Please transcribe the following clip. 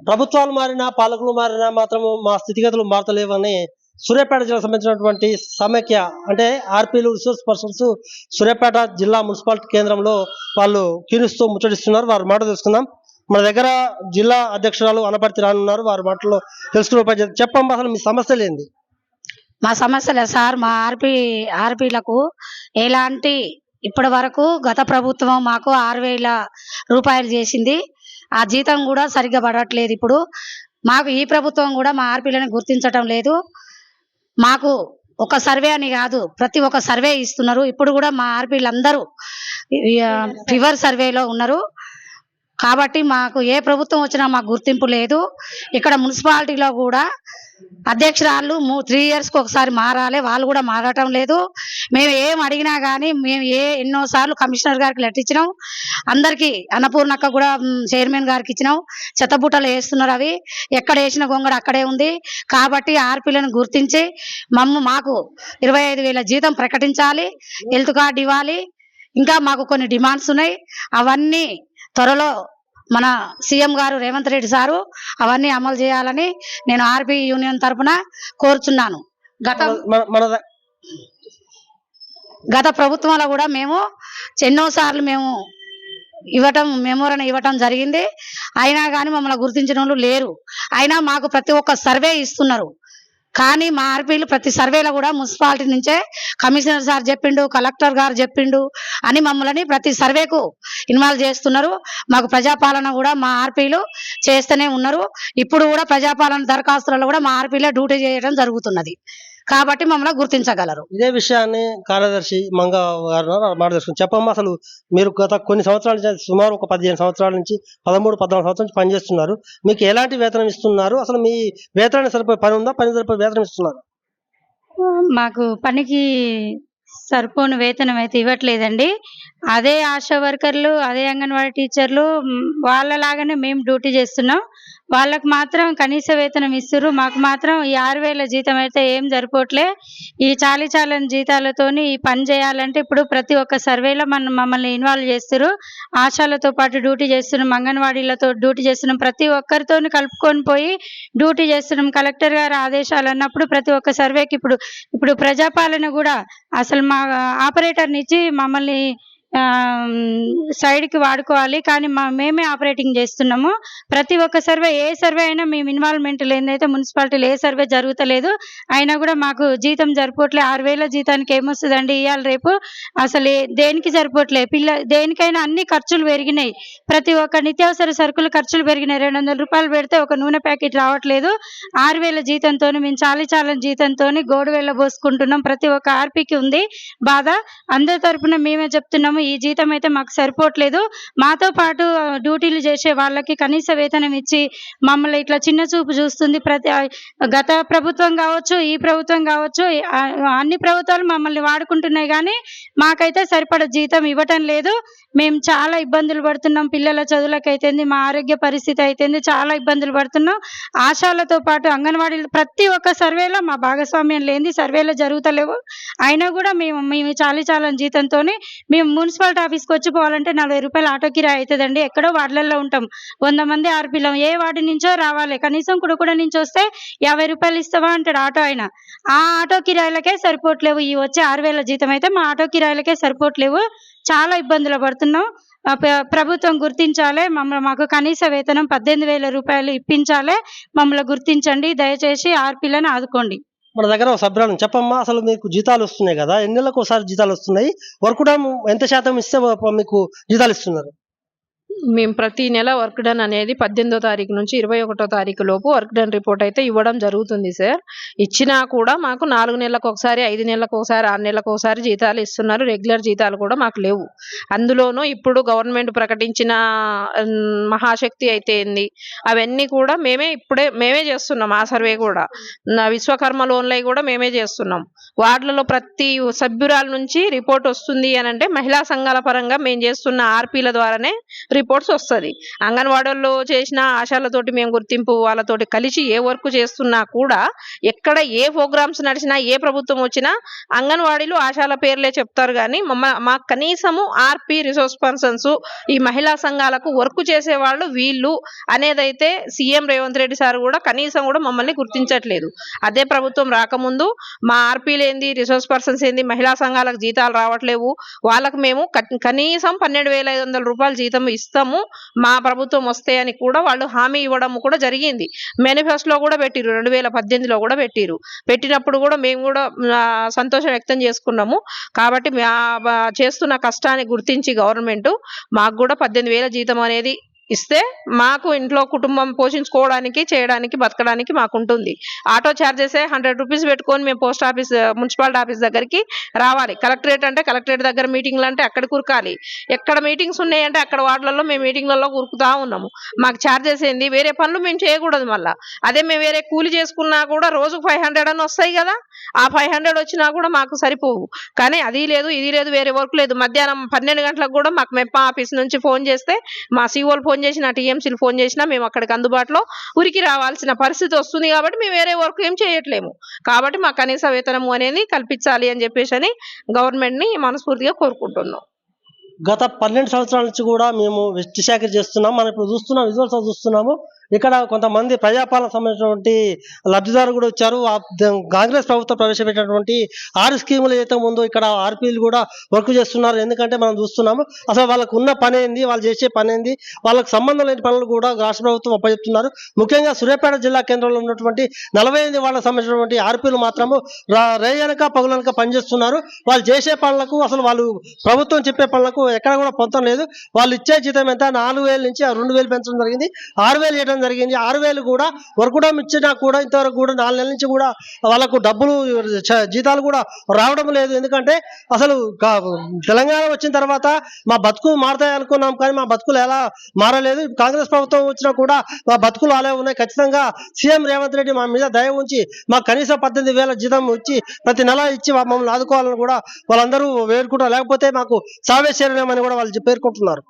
ప్రభుత్వాలు మారినా పాలకులు మారినా మాత్రం మా స్థితిగతులు మారతలేవని సూర్యాపేట జిల్లాకు సంబంధించినటువంటి సమైక్య అంటే ఆర్పీలు రిసోర్స్ పర్సన్స్ సూర్యాపేట జిల్లా మున్సిపాలిటీ కేంద్రంలో వాళ్ళు క్షీణిస్తూ ముచ్చటిస్తున్నారు. వారి మాట తెలుసుకుందాం. మన దగ్గర జిల్లా అధ్యక్షురాలు అనపర్తి రానున్నారు. వారి మాటలో తెలుసుకునే చెప్పమ్మా, అసలు మీ సమస్యలు ఏంది? మా సమస్యలే సార్, మా ఆర్పీలకు ఎలాంటి ఇప్పటి వరకు గత ప్రభుత్వం మాకు 6,000 రూపాయలు చేసింది. ఆ జీతం కూడా సరిగ్గా పడట్లేదు. ఇప్పుడు మాకు ఈ ప్రభుత్వం కూడా మా ఆర్పీలను గుర్తించటం లేదు. మాకు ఒక సర్వే అని కాదు, ప్రతి ఒక్క సర్వే ఇస్తున్నారు. ఇప్పుడు కూడా మా ఆర్పీలు అందరూ ఫీవర్ సర్వేలో ఉన్నారు. కాబట్టి మాకు ఏ ప్రభుత్వం వచ్చినా మాకు గుర్తింపు లేదు. ఇక్కడ మున్సిపాలిటీలో కూడా అధ్యక్షురాలు 3 yearsకి ఒకసారి మారాలి, వాళ్ళు కూడా మారటం లేదు. మేము ఏం అడిగినా కానీ మేము ఎన్నోసార్లు కమిషనర్ గారికి లెటర్ ఇచ్చినాం. అందరికీ అన్నపూర్ణక్క కూడా చైర్మన్ గారికి ఇచ్చినాం. చెత్తబుట్టలు వేస్తున్నారు, అవి ఎక్కడ వేసిన గొంగడ అక్కడే ఉంది. కాబట్టి ఆర్పీలను గుర్తించి మాకు 25,000 జీతం ప్రకటించాలి, హెల్త్ కార్డు ఇవ్వాలి. ఇంకా మాకు కొన్ని డిమాండ్స్ ఉన్నాయి. అవన్నీ త్వరలో మన సీఎం గారు రేవంత్ రెడ్డి సారు అవన్నీ అమలు చేయాలని నేను ఆర్పీ యూనియన్ తరఫున కోరుచున్నాను. గత ప్రభుత్వంలో కూడా మేము ఎన్నోసార్లు మేము మెమోరాండం ఇవ్వటం జరిగింది. అయినా కానీ మమ్మల్ని గుర్తించిన వాళ్ళు లేరు. అయినా మాకు ప్రతి ఒక్క సర్వే ఇస్తున్నారు. కానీ మా ఆర్పీలు ప్రతి సర్వేలో కూడా మున్సిపాలిటీ నుంచే కమిషనర్ సార్ చెప్పిండు, కలెక్టర్ గారు చెప్పిండు అని మమ్మల్ని ప్రతి సర్వేకు ఇన్వాల్వ్ చేస్తున్నారు. మాకు ప్రజాపాలన కూడా మా ఆర్పీలు చేస్తూనే ఉన్నారు. ఇప్పుడు కూడా ప్రజాపాలన దరఖాస్తులలో కూడా మా ఆర్పీలే డ్యూటీ చేయడం జరుగుతున్నది. కాబట్టి మమ్మల్ని గుర్తించగలరు. ఇదే విషయాన్ని కార్యదర్శి మంగ గారు మాట్లాడుతున్నారు. చెప్పమ్మా, అసలు మీరు గత కొన్ని సంవత్సరాల నుంచి సుమారు ఒక 15 సంవత్సరాల నుంచి 13-14 సంవత్సరాల నుంచి పనిచేస్తున్నారు. మీకు ఎలాంటి వేతనం ఇస్తున్నారు? అసలు మీ వేతనాన్ని సరిపోయే పని ఉందా? పని సరిపోయే వేతనం ఇస్తున్నారు? మాకు పనికి సరిపోను వేతనం అయితే ఇవ్వట్లేదండి. అదే ఆశా వర్కర్లు, అదే అంగన్వాడీ టీచర్లు వాళ్ళలాగానే మేము డ్యూటీ చేస్తున్నాం. వాళ్ళకు మాత్రం కనీస వేతనం ఇస్తున్నారు. మాకు మాత్రం ఈ 6,000 జీతం అయితే ఏం సరిపోవట్లే. ఈ చాలని జీతాలతోని ఈ పని చేయాలంటే ఇప్పుడు ప్రతి ఒక్క సర్వేలో మమ్మల్ని ఇన్వాల్వ్ చేస్తారు. ఆశాలతో పాటు డ్యూటీ చేస్తున్నాం, అంగన్వాడీలతో డ్యూటీ చేస్తున్నాం, ప్రతి ఒక్కరితో కలుపుకొని పోయి డ్యూటీ చేస్తున్నాం. కలెక్టర్ గారు ఆదేశాలు అన్నప్పుడు ప్రతి ఒక్క సర్వేకి ఇప్పుడు ప్రజాపాలన కూడా అసలు మా ఆపరేటర్ని ఇచ్చి మమ్మల్ని సైడ్కి వాడుకోవాలి, కానీ మేమే ఆపరేటింగ్ చేస్తున్నాము. ప్రతి ఒక్క సర్వే, ఏ సర్వే అయినా మేము ఇన్వాల్వ్మెంట్ లేదైతే మున్సిపాలిటీలో ఏ సర్వే జరుగుతలేదు. అయినా కూడా మాకు జీతం సరిపోవట్లేదు. 6,000 జీతానికి ఏమొస్తుందండి ఇవాళ రేపు? అసలు దేనికి సరిపోవట్లేదు. దేనికైనా అన్ని ఖర్చులు పెరిగినాయి. ప్రతి ఒక్క నిత్యావసర సరుకులు ఖర్చులు పెరిగినాయి. 200 రూపాయలు పెడితే ఒక నూనె ప్యాకెట్ రావట్లేదు. 6,000 జీతంతో మేము చాలని జీతంతో గోడు వెళ్ళబోసుకుంటున్నాం. ప్రతి ఒక్క ఆర్పీకి ఉంది బాధ. అందరి తరఫున మేమే చెప్తున్నాము, ఈ జీతం అయితే మాకు సరిపోవట్లేదు. మాతో పాటు డ్యూటీలు చేసే వాళ్ళకి కనీస వేతనం ఇచ్చి మమ్మల్ని ఇట్లా చిన్న చూపు చూస్తుంది. గత ప్రభుత్వం కావచ్చు, ఈ ప్రభుత్వం కావచ్చు, అన్ని ప్రభుత్వాలు మమ్మల్ని వాడుకుంటున్నాయి, కానీ మాకైతే సరిపడ జీతం ఇవ్వటం లేదు. మేము చాలా ఇబ్బందులు పడుతున్నాం. పిల్లల చదువులకైతేంది, మా ఆరోగ్య పరిస్థితి అయితేంది, చాలా ఇబ్బందులు పడుతున్నాం. ఆశాలతో పాటు అంగన్వాడీలు ప్రతి ఒక్క సర్వేలో మా భాగస్వామ్యం లేని సర్వేలో జరుగుతలేవు. అయినా కూడా మేము చాలని జీతంతో మేము మున్సిపాలిటీ ఆఫీస్కి వచ్చిపోవాలంటే 40 రూపాయలు ఆటో కిరాయి అవుతుందండి. ఎక్కడో వార్డులలో ఉంటాం, 100 మంది ఆర్పీలం. ఏ వార్డు నుంచో రావాలి, కనీసం కుడకుడ నుంచి వస్తే 50 రూపాయలు ఇస్తావా అంటాడు ఆటో ఆయన. ఆ ఆటో కిరాయిలకే సరిపోవట్లేవు. ఈ వచ్చే 6,000 జీతం అయితే మా ఆటో కిరాయిలకే సరిపోవట్లేవు. చాలా ఇబ్బందులు పడుతున్నాం. ప్రభుత్వం గుర్తించాలి, మాకు కనీస వేతనం 18,000 రూపాయలు ఇప్పించాలి. మమ్మల్ని గుర్తించండి, దయచేసి ఆర్పీలను ఆదుకోండి. మన దగ్గర ఒక సభ్యులను చెప్పమ్మా, అసలు మీకు జీతాలు వస్తున్నాయి కదా, ఎన్ని నెలలకు ఒకసారి జీతాలు వస్తున్నాయి? వర్క్ డన్ ఎంత శాతం ఇస్తే మీకు జీతాలు ఇస్తున్నారు? మేము ప్రతి నెల వర్క్ డన్ అనేది 18వ తారీఖు నుంచి 21వ తారీఖు లోపు వర్క్ డన్ రిపోర్ట్ అయితే ఇవ్వడం జరుగుతుంది సార్. ఇచ్చినా కూడా మాకు 4 నెలలకు ఒకసారి, 5 నెలలకు ఒకసారి, 6 నెలలకు ఒకసారి జీతాలు ఇస్తున్నారు. రెగ్యులర్ జీతాలు కూడా మాకు లేవు. అందులోనూ ఇప్పుడు గవర్నమెంట్ ప్రకటించిన మహాశక్తి అయితే ఏంది, అవన్నీ కూడా మేమే చేస్తున్నాం. ఆ సర్వే కూడా విశ్వకర్మ లోన్లై కూడా మేమే చేస్తున్నాం. వార్డులలో ప్రతి సభ్యురాల నుంచి రిపోర్ట్ వస్తుంది అని అంటే మహిళా సంఘాల పరంగా మేము చేస్తున్న ఆర్పీల ద్వారానే రిపోర్ట్స్ వస్తుంది. అంగన్వాడీల్లో చేసిన ఆశాలతోటి మేము గుర్తింపు వాళ్ళతోటి కలిసి ఏ వర్క్ చేస్తున్నా కూడా ఎక్కడ ఏ ప్రోగ్రామ్స్ నడిచినా ఏ ప్రభుత్వం వచ్చినా అంగన్వాడీలు ఆశాల పేర్లే చెప్తారు. కానీ మాకు కనీసము ఆర్పి రిసోర్స్ పర్సన్స్ ఈ మహిళా సంఘాలకు వర్క్ చేసేవాళ్ళు వీళ్ళు అనేదైతే సీఎం రేవంత్ రెడ్డి సార్ కూడా కనీసం కూడా మమ్మల్ని గుర్తించట్లేదు. అదే ప్రభుత్వం రాకముందు మా ఆర్పీలు ఏంది, రిసోర్స్ పర్సన్స్ ఏంది, మహిళా సంఘాలకు జీతాలు రావట్లేవు, వాళ్ళకు మేము కనీసం 12,500 రూపాయలు జీతం ఇస్తాము మా ప్రభుత్వం వస్తే అని కూడా వాళ్ళు హామీ ఇవ్వడం కూడా జరిగింది. మేనిఫెస్టోలో కూడా పెట్టిరు, 2018లో కూడా పెట్టినప్పుడు కూడా మేము కూడా సంతోషం వ్యక్తం చేసుకున్నాము. కాబట్టి చేస్తున్న కష్టాన్ని గుర్తించి గవర్నమెంట్ మాకు కూడా 18,000 జీతం అనేది ఇస్తే మాకు ఇంట్లో కుటుంబం పోషించుకోవడానికి చేయడానికి బతకడానికి మాకు ఉంటుంది. ఆటో ఛార్జెస్ 100 రూపీస్ పెట్టుకొని మేము పోస్ట్ ఆఫీస్ మున్సిపాలిటీ ఆఫీస్ దగ్గరికి రావాలి. కలెక్టరేట్ అంటే కలెక్టరేట్ దగ్గర మీటింగ్లు అంటే అక్కడ కురకాలి. ఎక్కడ మీటింగ్స్ ఉన్నాయంటే అక్కడ వార్డులలో మేము మీటింగ్లలో కురుకుతా ఉన్నాము. మాకు ఛార్జెస్ ఏంది, వేరే పనులు మేము చేయకూడదు. మళ్ళీ అదే మేము వేరే కూలి చేసుకున్నా కూడా రోజుకు 500 అని వస్తాయి కదా, ఆ 500 వచ్చినా కూడా మాకు సరిపోవు. కానీ అది లేదు ఇది లేదు, వేరే వర్క్ లేదు. మధ్యాహ్నం 12 గంటలకు కూడా మాకు మెప్ప ఆఫీస్ నుంచి ఫోన్ చేస్తే మా సీఓలు ఫోన్ చేసినా టీఎంసీలు ఫోన్ చేసినా మేము అక్కడికి అందుబాటులో ఉరికి రావాల్సిన పరిస్థితి వస్తుంది. కాబట్టి మేము వేరే వర్క్ ఏం చేయట్లేము. కాబట్టి మా కనీస వేతనము అనేది కల్పించాలి అని చెప్పేసి గవర్నమెంట్ ని మనస్ఫూర్తిగా కోరుకుంటున్నాం. గత 12 సంవత్సరాల నుంచి కూడా మేము వెస్ట్ శాఖ చేస్తున్నాం. మనం ఇప్పుడు చూస్తున్నాం, విజువల్స్ చూస్తున్నాము. ఇక్కడ కొంతమంది ప్రజాపాలన సంబంధించినటువంటి లబ్ధిదారులు కూడా వచ్చారు. కాంగ్రెస్ ప్రభుత్వం ప్రవేశపెట్టినటువంటి 6 స్కీములు ఏదైతే ముందు ఇక్కడ ఆర్పీలు కూడా వర్క్ చేస్తున్నారు. ఎందుకంటే మనం చూస్తున్నాము అసలు వాళ్ళకు ఉన్న పని ఏంది, వాళ్ళు చేసే పని ఏంది, వాళ్ళకి సంబంధం లేని పనులు కూడా రాష్ట్ర ప్రభుత్వం అప్పచెప్తున్నారు. ముఖ్యంగా సూర్యాపేట జిల్లా కేంద్రంలో ఉన్నటువంటి 48 వాళ్ళకి సంబంధించినటువంటి ఆర్పీలు మాత్రము రేయనక పగులనక పనిచేస్తున్నారు. వాళ్ళు చేసే పనులకు అసలు వాళ్ళు ప్రభుత్వం చెప్పే పనులకు ఎక్కడ కూడా పొందడం లేదు. వాళ్ళు ఇచ్చే జీతం ఎంత 4,000 నుంచి 2,000 పెంచడం జరిగింది, 6,000 చేయడం జరిగింది. 6,000 కూడా వర్కుడం ఇచ్చినా కూడా ఇంతవరకు కూడా 4 నెలల నుంచి కూడా వాళ్ళకు డబ్బులు జీతాలు కూడా రావడం లేదు. ఎందుకంటే అసలు తెలంగాణ వచ్చిన తర్వాత మా బతుకు మారుతాయి అనుకున్నాం, కానీ మా బతుకులు ఎలా మారలేదు. కాంగ్రెస్ ప్రభుత్వం వచ్చినా కూడా మా బతుకులు అలా ఉన్నాయి. ఖచ్చితంగా సీఎం రేవంత్ రెడ్డి మా మీద దయ ఉంచి మాకు కనీసం 18,000 జీతం ఇచ్చి ప్రతి నెల ఇచ్చి మమ్మల్ని ఆదుకోవాలని కూడా వాళ్ళందరూ వేడుకుంటారు. లేకపోతే మాకు సావే శరణమని కూడా వాళ్ళు పేర్కొంటున్నారు.